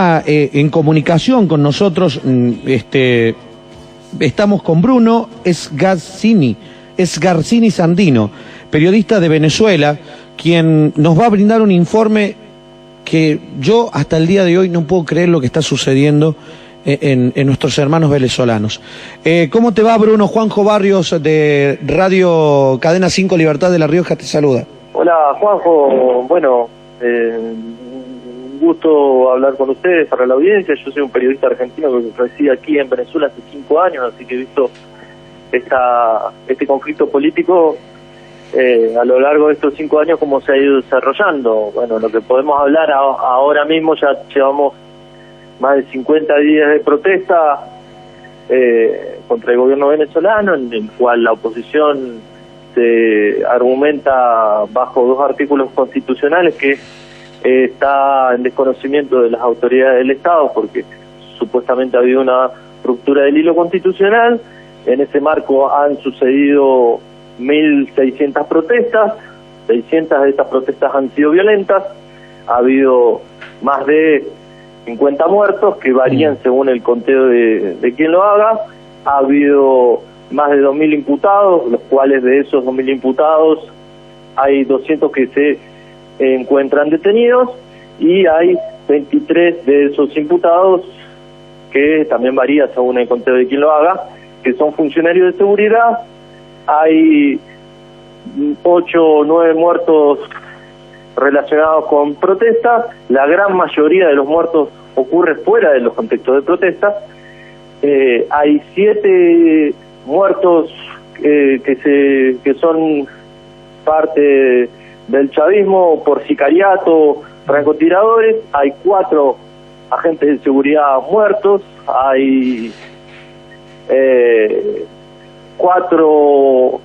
está en comunicación con nosotros, estamos con Bruno Sgarcini Sandino, periodista de Venezuela, quien nos va a brindar un informe que yo hasta el día de hoy no puedo creer lo que está sucediendo en nuestros hermanos venezolanos. ¿Cómo te va, Bruno? Juanjo Barrios, de Radio Cadena 5 Libertad de La Rioja, te saluda. Hola, Juanjo. Bueno, un gusto hablar con ustedes para la audiencia. Yo soy un periodista argentino que reside aquí en Venezuela hace 5 años, así que he visto este conflicto político a lo largo de estos 5 años cómo se ha ido desarrollando. Bueno, lo que podemos hablar ahora mismo, ya llevamos más de 50 días de protesta contra el gobierno venezolano, en el cual la oposición se argumenta bajo 2 artículos constitucionales que está en desconocimiento de las autoridades del Estado, porque supuestamente ha habido una ruptura del hilo constitucional. En ese marco han sucedido 1.600 protestas, 600 de estas protestas han sido violentas, ha habido más de 50 muertos, que varían según el conteo de quien lo haga, ha habido más de 2.000 imputados, los cuales de esos 2.000 imputados hay 200 que se encuentran detenidos, y hay 23 de esos imputados, que también varía según el conteo de quien lo haga, que son funcionarios de seguridad. Hay 8 o 9 muertos relacionados con protestas. La gran mayoría de los muertos ocurre fuera de los contextos de protestas. Hay 7 muertos que son parte del chavismo por sicariato, francotiradores. Hay 4 agentes de seguridad muertos. Hay 4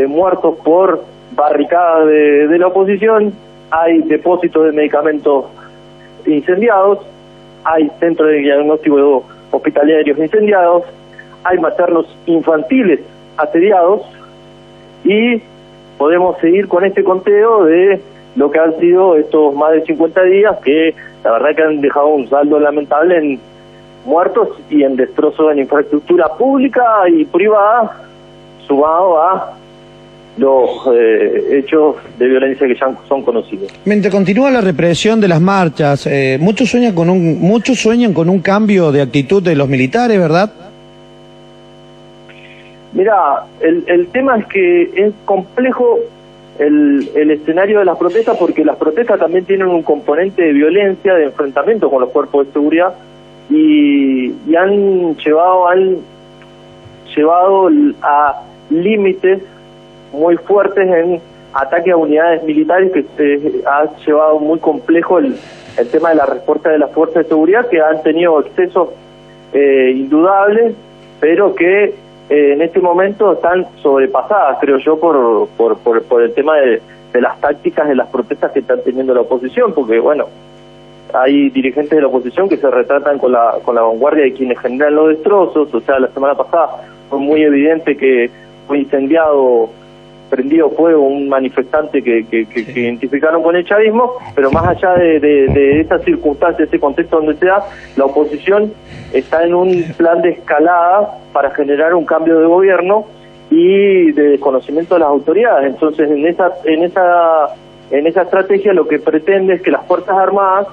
muertos por barricadas de la oposición. Hay depósitos de medicamentos incendiados, hay centros de diagnóstico hospitalarios incendiados, hay maternos infantiles asediados, y podemos seguir con este conteo de lo que han sido estos más de 50 días, que la verdad que han dejado un saldo lamentable en muertos y en destrozos en infraestructura pública y privada, sumado a los hechos de violencia que ya son conocidos. Mientras continúa la represión de las marchas, muchos sueñan con un cambio de actitud de los militares, ¿verdad? Mira, el tema es que es complejo el escenario de las protestas, porque las protestas también tienen un componente de violencia, de enfrentamiento con los cuerpos de seguridad, y han llevado a límites muy fuertes en ataque a unidades militares, que ha llevado muy complejo el tema de la respuesta de las fuerzas de seguridad, que han tenido excesos indudables, pero que en este momento están sobrepasadas, creo yo, por el tema de las tácticas de las protestas que están teniendo la oposición, porque bueno, hay dirigentes de la oposición que se retratan con la vanguardia de quienes generan los destrozos. O sea, la semana pasada fue muy evidente que fue prendido fuego un manifestante que identificaron con el chavismo, pero más allá de esa circunstancia, ese contexto donde se da, la oposición está en un plan de escalada para generar un cambio de gobierno y de desconocimiento de las autoridades. Entonces, en esa estrategia lo que pretende es que las Fuerzas Armadas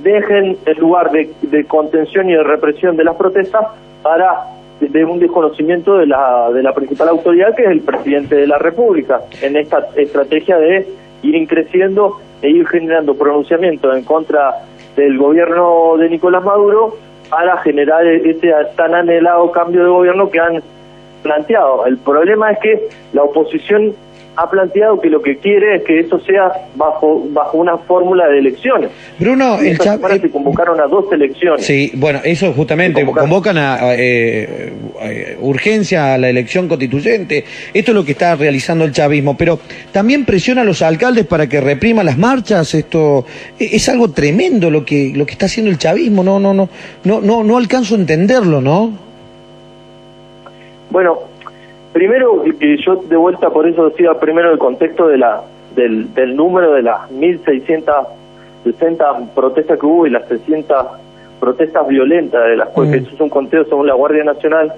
dejen el lugar de contención y de represión de las protestas para de un desconocimiento de la principal autoridad, que es el presidente de la República, en esta estrategia de ir creciendo e ir generando pronunciamientos en contra del gobierno de Nicolás Maduro para generar ese tan anhelado cambio de gobierno que han planteado. El problema es que la oposición ha planteado que lo que quiere es que eso sea bajo una fórmula de elecciones. Bruno, se convocaron a 2 elecciones. Sí, bueno, eso justamente, convocan a urgencia a la elección constituyente. Esto es lo que está realizando el chavismo, pero también presiona a los alcaldes para que repriman las marchas. Esto es algo tremendo lo que está haciendo el chavismo. No alcanzo a entenderlo, ¿no? Bueno, primero, yo de vuelta por eso decía primero el contexto del número de las 1.600 60 protestas que hubo y las 300 protestas violentas, de las cuales eso es un conteo según la Guardia Nacional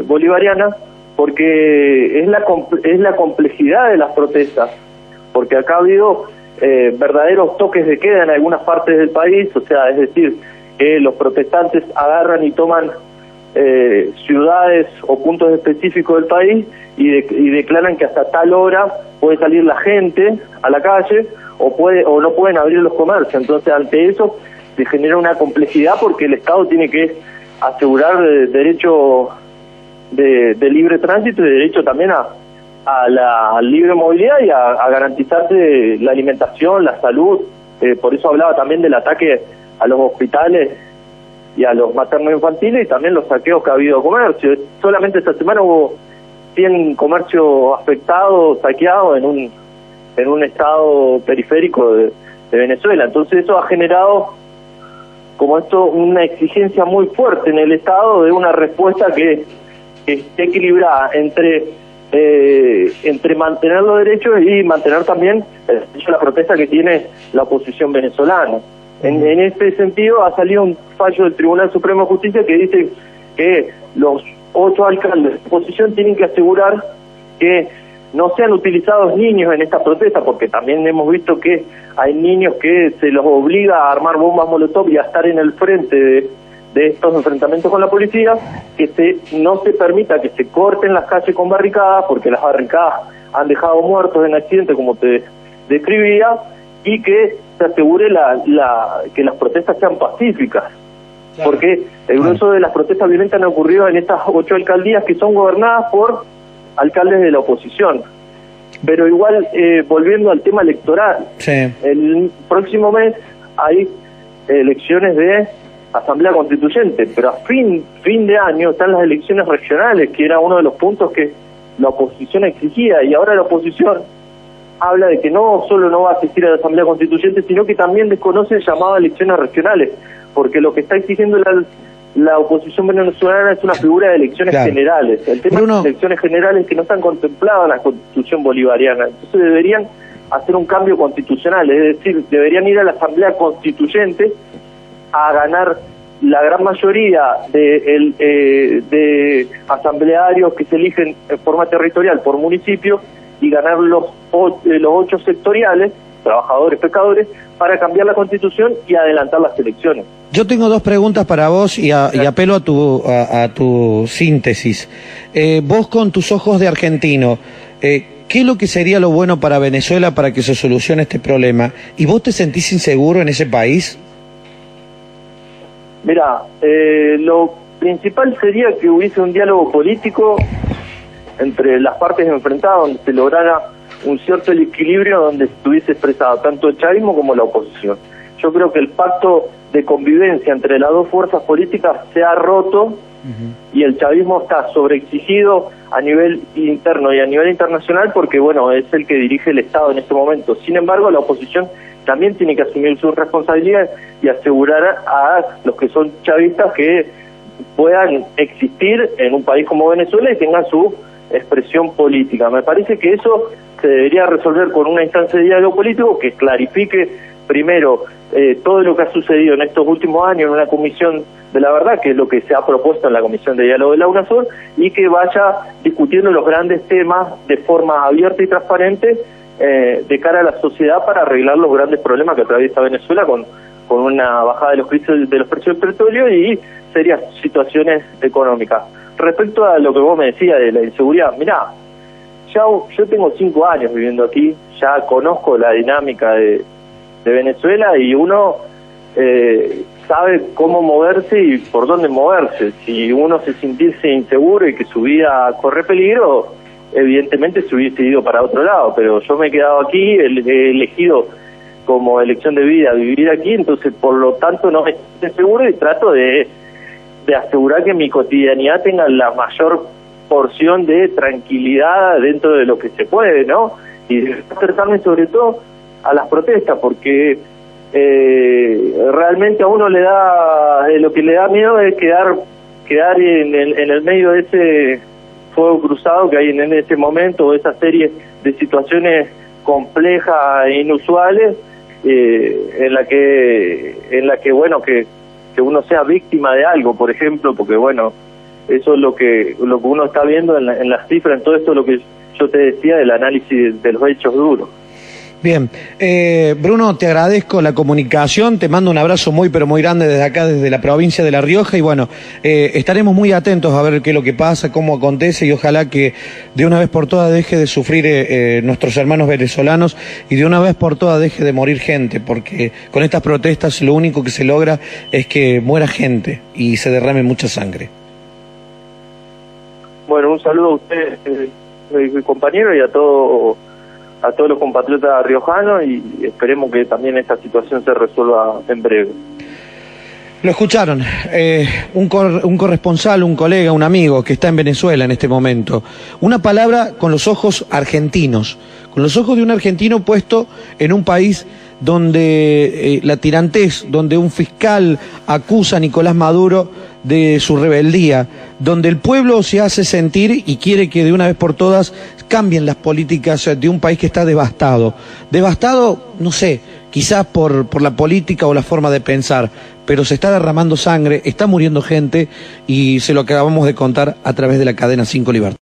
Bolivariana, porque es la complejidad de las protestas, porque acá ha habido verdaderos toques de queda en algunas partes del país, o sea, es decir, que los protestantes agarran y toman ciudades o puntos específicos del país y declaran que hasta tal hora puede salir la gente a la calle o no pueden abrir los comercios. Entonces, ante eso se genera una complejidad porque el Estado tiene que asegurar derecho de libre tránsito y derecho también a la libre movilidad y a garantizarse la alimentación, la salud. Por eso hablaba también del ataque a los hospitales y a los materno-infantiles y también los saqueos que ha habido a comercio. Solamente esta semana hubo 100 comercios afectados, saqueados en un estado periférico de Venezuela. Entonces eso ha generado como esto una exigencia muy fuerte en el Estado de una respuesta que esté equilibrada entre mantener los derechos y mantener también el derecho a la protesta que tiene la oposición venezolana. En este sentido ha salido un fallo del Tribunal Supremo de Justicia que dice que los 8 alcaldes de oposición tienen que asegurar que no sean utilizados niños en esta protesta, porque también hemos visto que hay niños que se los obliga a armar bombas molotov y a estar en el frente de estos enfrentamientos con la policía, que no se permita que se corten las calles con barricadas, porque las barricadas han dejado muertos en accidentes, como te describía, y que se asegure que las protestas sean pacíficas. Claro. Porque el grueso de las protestas violentas han ocurrido en estas 8 alcaldías que son gobernadas por alcaldes de la oposición. Pero igual, volviendo al tema electoral, sí, el próximo mes hay elecciones de Asamblea Constituyente, pero a fin de año están las elecciones regionales, que era uno de los puntos que la oposición exigía, y ahora la oposición habla de que no solo no va a asistir a la Asamblea Constituyente, sino que también desconoce el llamado a elecciones regionales, porque lo que está exigiendo la oposición venezolana es una figura de elecciones generales. El tema de las elecciones generales que no están contempladas en la Constitución bolivariana, entonces deberían hacer un cambio constitucional, es decir, deberían ir a la Asamblea Constituyente a ganar la gran mayoría de asamblearios que se eligen en forma territorial por municipio y ganar los 8 sectoriales, trabajadores, pescadores, para cambiar la Constitución y adelantar las elecciones. Yo tengo 2 preguntas para vos y apelo a tu síntesis. Vos con tus ojos de argentino, ¿qué es lo que sería lo bueno para Venezuela para que se solucione este problema? ¿Y vos te sentís inseguro en ese país? Mira, lo principal sería que hubiese un diálogo político entre las partes enfrentadas, donde se lograra un cierto equilibrio, donde estuviese expresado tanto el chavismo como la oposición. Yo creo que el pacto de convivencia entre las dos fuerzas políticas se ha roto y el chavismo está sobreexigido a nivel interno y a nivel internacional porque, bueno, es el que dirige el Estado en este momento. Sin embargo, la oposición también tiene que asumir su responsabilidad y asegurar a los que son chavistas que puedan existir en un país como Venezuela y tengan su expresión política. Me parece que eso se debería resolver con una instancia de diálogo político que clarifique primero todo lo que ha sucedido en estos últimos años en una comisión de la verdad, que es lo que se ha propuesto en la comisión de diálogo de la UNASUR, y que vaya discutiendo los grandes temas de forma abierta y transparente de cara a la sociedad para arreglar los grandes problemas que atraviesa Venezuela con una bajada de los precios del petróleo y serias situaciones económicas. Respecto a lo que vos me decías de la inseguridad, mirá, yo tengo 5 años viviendo aquí, ya conozco la dinámica de Venezuela y uno sabe cómo moverse y por dónde moverse. Si uno se sintiese inseguro y que su vida corre peligro, evidentemente se hubiese ido para otro lado, pero yo me he quedado aquí, he elegido como elección de vida vivir aquí, entonces por lo tanto no me siento seguro y trato de asegurar que mi cotidianidad tenga la mayor porción de tranquilidad dentro de lo que se puede, ¿no? Y acercarme sobre todo a las protestas, porque realmente a uno le da, lo que le da miedo es quedar en el medio de ese fuego cruzado que hay en ese momento, o esa serie de situaciones complejas e inusuales en la que bueno, que uno sea víctima de algo, por ejemplo, porque bueno, eso es lo que uno está viendo en las cifras, en todo esto lo que yo te decía del análisis de los hechos duros. Bien, Bruno, te agradezco la comunicación, te mando un abrazo muy pero muy grande desde acá, desde la provincia de La Rioja, y bueno, estaremos muy atentos a ver qué es lo que pasa, cómo acontece, y ojalá que de una vez por todas deje de sufrir nuestros hermanos venezolanos, y de una vez por todas deje de morir gente, porque con estas protestas lo único que se logra es que muera gente y se derrame mucha sangre. Bueno, un saludo a usted, mi compañero, y a todos los compatriotas riojanos, y esperemos que también esta situación se resuelva en breve. Lo escucharon, un corresponsal, un colega, un amigo que está en Venezuela en este momento. Una palabra con los ojos argentinos, con los ojos de un argentino puesto en un país donde la tirantez, donde un fiscal acusa a Nicolás Maduro de su rebeldía, donde el pueblo se hace sentir y quiere que de una vez por todas cambien las políticas de un país que está devastado. Devastado, no sé, quizás por la política o la forma de pensar, pero se está derramando sangre, está muriendo gente, y se lo acabamos de contar a través de la cadena 5 Libertad.